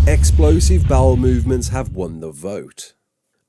Explosive bowel movements have won the vote.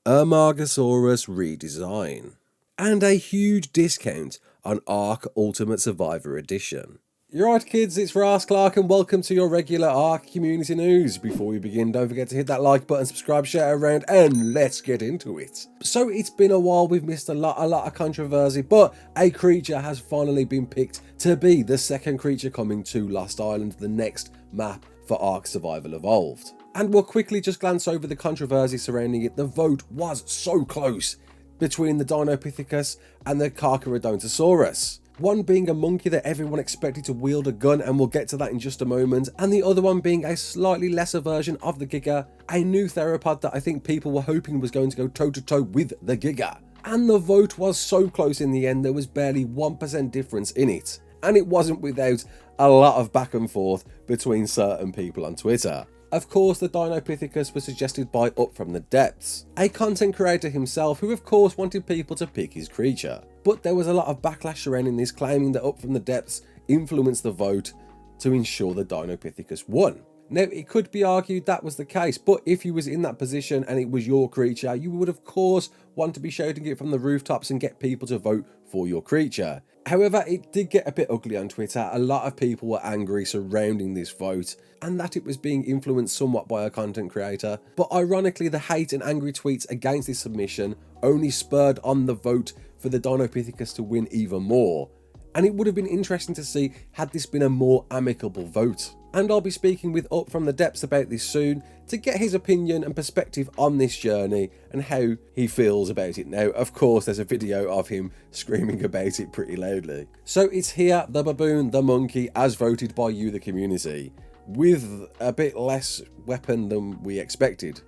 Amargasaurus Redesign. And a huge discount on ARK Ultimate Survivor Edition. You're right kids, it's Ras Clark and welcome to your regular ARK community news. Before we begin, don't forget to hit that like button, subscribe, share around, and let's get into it. So it's been a while, we've missed a lot of controversy, but a creature has finally been picked to be the second creature coming to Lost Island, the next map for ARK Survival Evolved. And we'll quickly just glance over the controversy surrounding it. The vote was so close between the Dinopithicus and the Carcharodontosaurus. One being a monkey that everyone expected to wield a gun, and we'll get to that in just a moment, and the other one being a slightly lesser version of the Giga, a new theropod that I think people were hoping was going to go toe-to-toe with the Giga. And the vote was so close in the end, there was barely 1% difference in it. And it wasn't without a lot of back and forth between certain people on Twitter. Of course, the Dinopithecus was suggested by Up From The Depths, a content creator himself who of course wanted people to pick his creature. But there was a lot of backlash surrounding this, claiming that Up From The Depths influenced the vote to ensure the Dinopithecus won. Now, it could be argued that was the case, but if you was in that position and it was your creature, you would of course want to be shouting it from the rooftops and get people to vote for your creature. However, it did get a bit ugly on Twitter. A lot of people were angry surrounding this vote and that it was being influenced somewhat by a content creator. But ironically, the hate and angry tweets against this submission only spurred on the vote for the Dinopithecus to win even more. And it would have been interesting to see had this been a more amicable vote. And I'll be speaking with Up From The Depths about this soon to get his opinion and perspective on this journey and how he feels about it now. Of course, there's a video of him screaming about it pretty loudly. So it's here, the baboon, the monkey, as voted by you, the community, with a bit less weapon than we expected.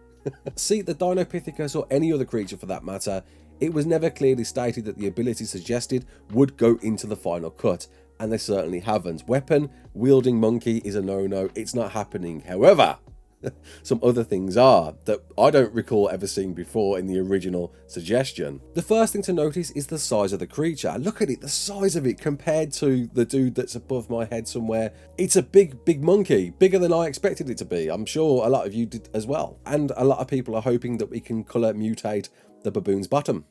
See, the Dinopithecus, or any other creature for that matter, it was never clearly stated that the abilities suggested would go into the final cut, and they certainly haven't. Weapon wielding monkey is a no-no, it's not happening. However, some other things are that I don't recall ever seeing before in the original suggestion. The first thing to notice is the size of the creature. Look at it, the size of it compared to the dude that's above my head somewhere. It's a big monkey, bigger than I expected it to be. I'm sure a lot of you did as well. And a lot of people are hoping that we can colour mutate the baboon's bottom.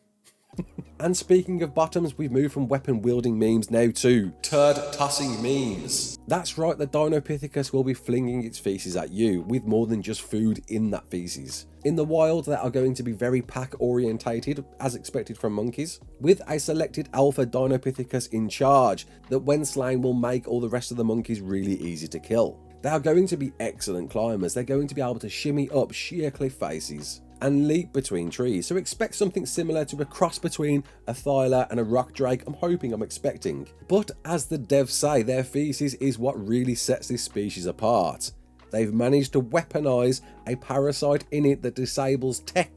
And speaking of bottoms, we've moved from weapon wielding memes now to turd tossing memes. That's right, the Dinopithecus will be flinging its feces at you with more than just food in that feces. In the wild, they are going to be very pack orientated, as expected from monkeys, with a selected alpha Dinopithecus in charge that when slain will make all the rest of the monkeys really easy to kill. They are going to be excellent climbers. They're going to be able to shimmy up sheer cliff faces and leap between trees, so expect something similar to a cross between a Thyla and a rock drake. I'm expecting. But as the devs say, their feces is what really sets this species apart. They've managed to weaponize a parasite in it that disables tech.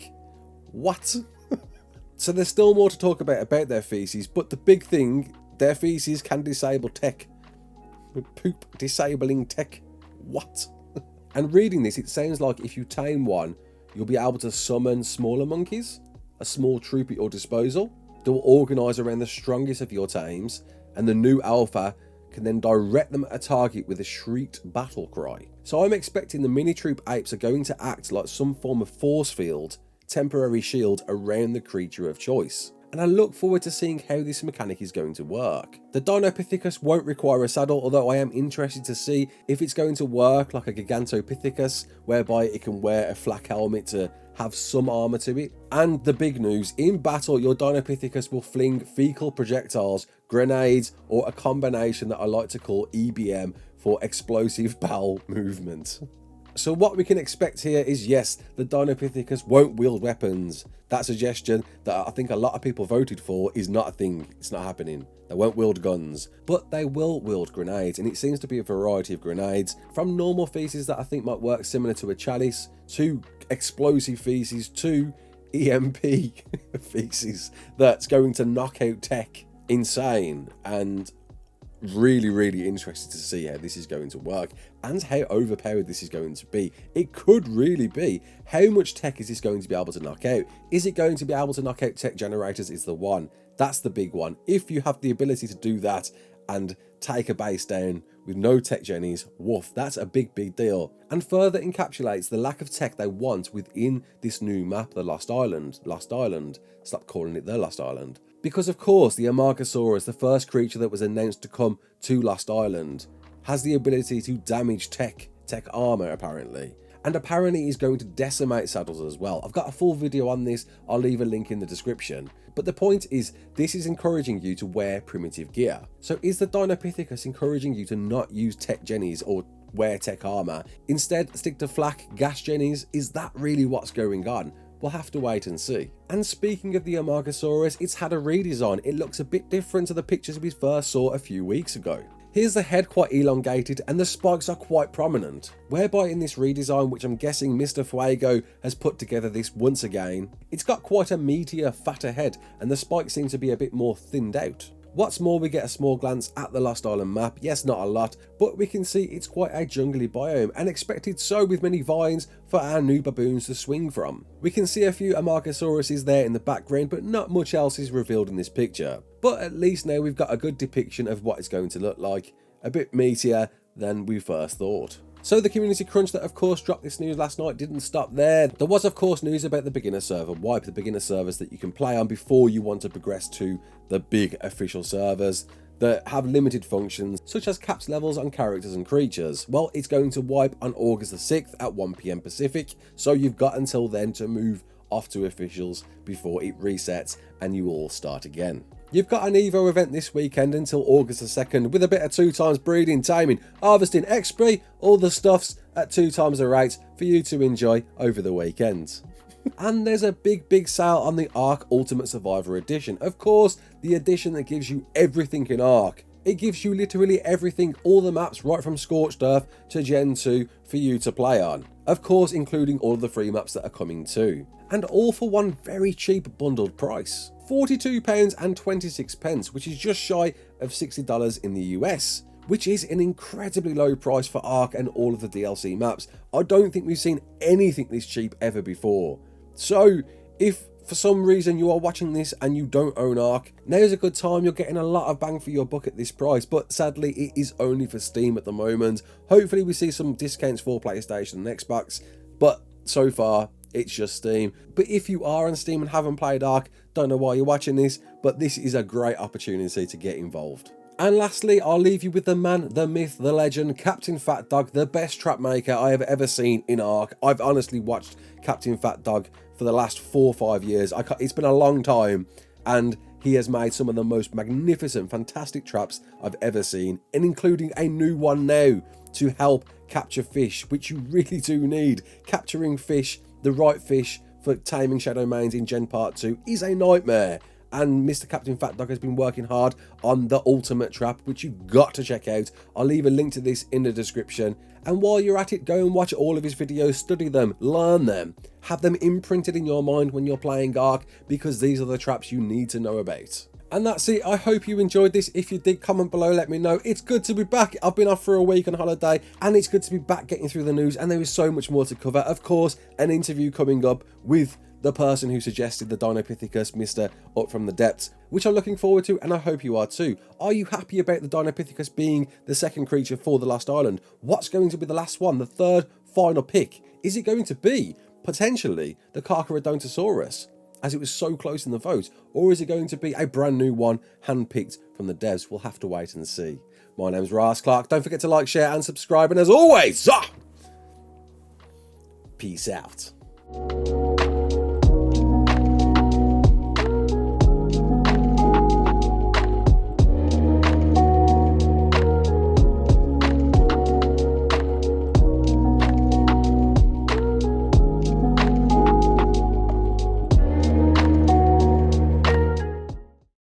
What? So there's still more to talk about their feces, but the big thing, their feces can disable tech. Poop disabling tech. What? And reading this, it sounds like if you tame one, you'll be able to summon smaller monkeys, a small troop at your disposal. They'll organise around the strongest of your tames, and the new alpha can then direct them at a target with a shrieked battle cry. So I'm expecting the mini troop apes are going to act like some form of force field, temporary shield around the creature of choice. And I look forward to seeing how this mechanic is going to work. The Dinopithecus won't require a saddle, although I am interested to see if it's going to work like a Gigantopithecus, whereby it can wear a flak helmet to have some armour to it. And the big news, in battle your Dinopithecus will fling fecal projectiles, grenades, or a combination that I like to call EBM for explosive bowel movement. So what we can expect here is, yes, the Dinopithecus won't wield weapons. That suggestion that I think a lot of people voted for is not a thing. It's not happening. They won't wield guns, but they will wield grenades, and it seems to be a variety of grenades, from normal feces that I think might work similar to a chalice, to explosive feces, to EMP feces that's going to knock out tech. Insane. And really interested to see how this is going to work and how overpowered this is going to be. It could really be. How much tech is this going to be able to knock out? Is it going to be able to knock out tech generators is the one. That's the big one. If you have the ability to do that and take a base down with no tech jennies. Woof, that's a big deal, and further encapsulates the lack of tech they want within this new map, the Lost Island. Stop calling it the Lost Island. Because of course the Amargasaurus, the first creature that was announced to come to Lost Island, has the ability to damage tech armor apparently. And apparently is going to decimate saddles as well. I've got a full video on this, I'll leave a link in the description. But the point is, this is encouraging you to wear primitive gear. So is the Dinopithecus encouraging you to not use tech jennies or wear tech armor? Instead, stick to flak gas jennies? Is that really what's going on? We'll have to wait and see. And speaking of the Amargasaurus, it's had a redesign. It looks a bit different to the pictures we first saw a few weeks ago. Here's the head quite elongated and the spikes are quite prominent, whereby in this redesign, which I'm guessing Mr. Fuego has put together this once again, it's got quite a meatier, fatter head and the spikes seem to be a bit more thinned out. What's more, we get a small glance at the Lost Island map. Yes, not a lot, but we can see it's quite a jungly biome, and expected so, with many vines for our new baboons to swing from. We can see a few Amargasauruses there in the background, but not much else is revealed in this picture. But at least now we've got a good depiction of what it's going to look like, a bit meatier than we first thought. So the community crunch that of course dropped this news last night didn't stop there. There was of course news about the beginner server wipe, the beginner servers that you can play on before you want to progress to the big official servers that have limited functions such as capped levels on characters and creatures. Well, it's going to wipe on August the 6th at 1 PM Pacific, so you've got until then to move off to officials before it resets and you all start again. You've got an Evo event this weekend until August the 2nd with a bit of 2 times breeding, taming, harvesting, XP, all the stuffs at 2 times the rate for you to enjoy over the weekend. And there's a big sale on the ARK Ultimate Survivor Edition. Of course, the edition that gives you everything in ARK. It gives you literally everything, all the maps right from Scorched Earth to Gen 2 for you to play on. Of course, including all of the free maps that are coming too. And all for one very cheap bundled price. £42.26, which is just shy of $60 in the US, which is an incredibly low price for ARK and all of the DLC maps. I don't think we've seen anything this cheap ever before. So if for some reason you are watching this and you don't own ARK, now's a good time. You're getting a lot of bang for your buck at this price, but sadly it is only for Steam at the moment. Hopefully we see some discounts for PlayStation and Xbox, but so far it's just Steam. But if you are on Steam and haven't played ARK, don't know why you're watching this, but this is a great opportunity to get involved. And lastly, I'll leave you with the man, the myth, the legend, Captain Fat Dog, the best trap maker I have ever seen in ARK. I've honestly watched Captain Fat Dog for the last 4 or 5 years. It's been a long time, and he has made some of the most magnificent, fantastic traps I've ever seen, and including a new one now to help capture fish, which you really do need. Capturing fish, the right fish for taming Shadow Mains in Gen Part 2 is a nightmare. And Mr. Captain Fat Dog has been working hard on the ultimate trap, which you've got to check out. I'll leave a link to this in the description. And while you're at it, go and watch all of his videos, study them, learn them, have them imprinted in your mind when you're playing ARK, because these are the traps you need to know about. And that's it. I hope you enjoyed this. If you did, comment below, let me know. It's good to be back. I've been off for a week on holiday, and it's good to be back getting through the news, and there is so much more to cover. Of course, an interview coming up with the person who suggested the Dinopithecus, Mr. Up From The Depths, which I'm looking forward to, and I hope you are too. Are you happy about the Dinopithecus being the second creature for the Lost Island? What's going to be the last one, the third final pick? Is it going to be, potentially, the Carcharodontosaurus, as it was so close in the vote? Or is it going to be a brand new one, handpicked from the devs? We'll have to wait and see. My name's Ras Clark. Don't forget to like, share, and subscribe, and as always, peace out.